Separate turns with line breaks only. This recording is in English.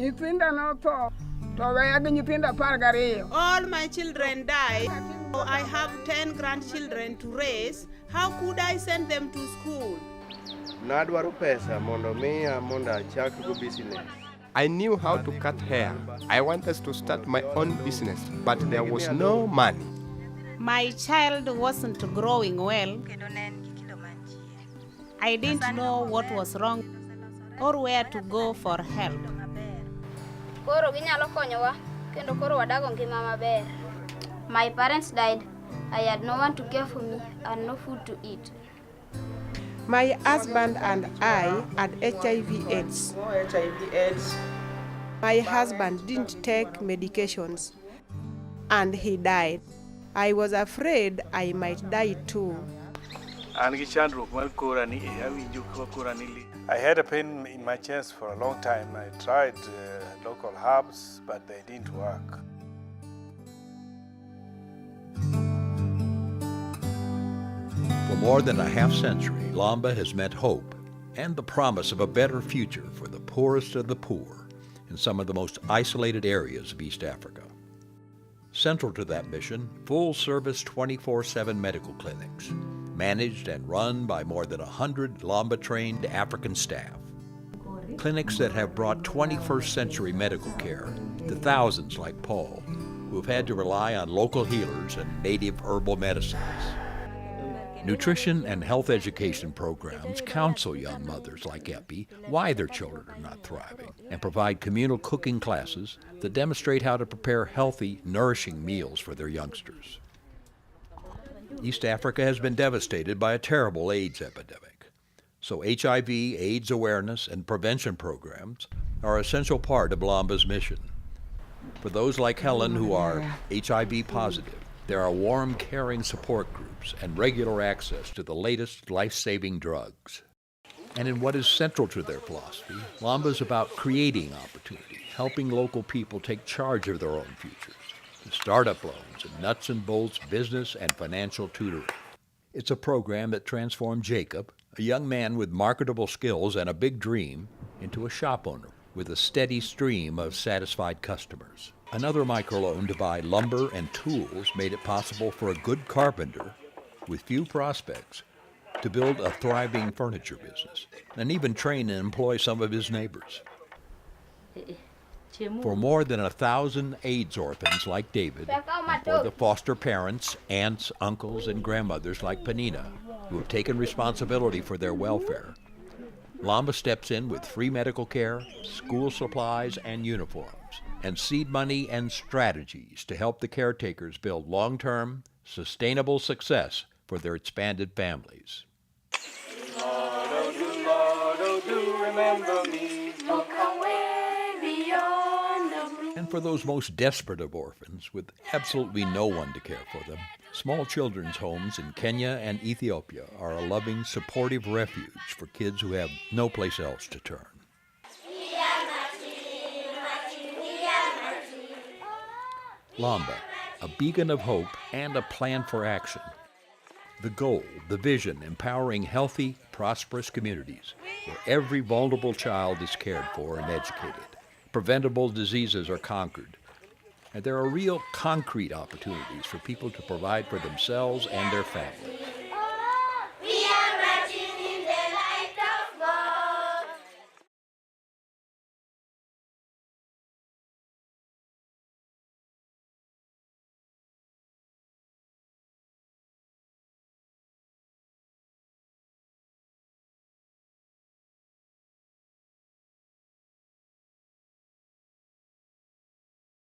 All my children died. I have 10 grandchildren to raise. How could I send them to school?
I knew how to cut hair. I wanted to start my own business, but there was no money.
My child wasn't growing well. I didn't know what was wrong or where to go for help.
My parents died. I had no one to care for me and no food to eat.
My husband and I had HIV/AIDS. My husband didn't take medications and he died. I was afraid I might die too.
I had a pain in my chest for a long time. I tried local herbs, but they didn't work.
For more than a half century, Lalmba has meant hope and the promise of a better future for the poorest of the poor in some of the most isolated areas of East Africa. Central to that mission, full-service 24/7 medical clinics, managed and run by more than 100 Lalmba-trained African staff. Clinics that have brought 21st century medical care to thousands like Paul, who have had to rely on local healers and native herbal medicines. Nutrition and health education programs counsel young mothers like Epi why their children are not thriving and provide communal cooking classes that demonstrate how to prepare healthy, nourishing meals for their youngsters. East Africa has been devastated by a terrible AIDS epidemic, so HIV, AIDS awareness, and prevention programs are an essential part of Lalmba's mission. For those like Helen who are HIV positive, there are warm, caring support groups and regular access to the latest life-saving drugs. And in what is central to their philosophy, Lalmba is about creating opportunity, helping local people take charge of their own futures, with startup loans and nuts and bolts business and financial tutoring. It's a program that transformed Jacob, a young man with marketable skills and a big dream, into a shop owner with a steady stream of satisfied customers. Another microloan to buy lumber and tools made it possible for a good carpenter with few prospects to build a thriving furniture business and even train and employ some of his neighbors. For more than 1,000 AIDS orphans like David, and for the foster parents, aunts, uncles, and grandmothers like Panina, who have taken responsibility for their welfare, Lalmba steps in with free medical care, school supplies, and uniforms, and seed money and strategies to help the caretakers build long-term, sustainable success for their expanded families.
Lord, oh do, remember me. Look away beyond the blue.
And for those most desperate of orphans with absolutely no one to care for them, small children's homes in Kenya and Ethiopia are a loving, supportive refuge for kids who have no place else to turn. Lalmba, a beacon of hope and a plan for action. The goal, the vision, empowering healthy, prosperous communities where every vulnerable child is cared for and educated, preventable diseases are conquered, and there are real concrete opportunities for people to provide for themselves and their families.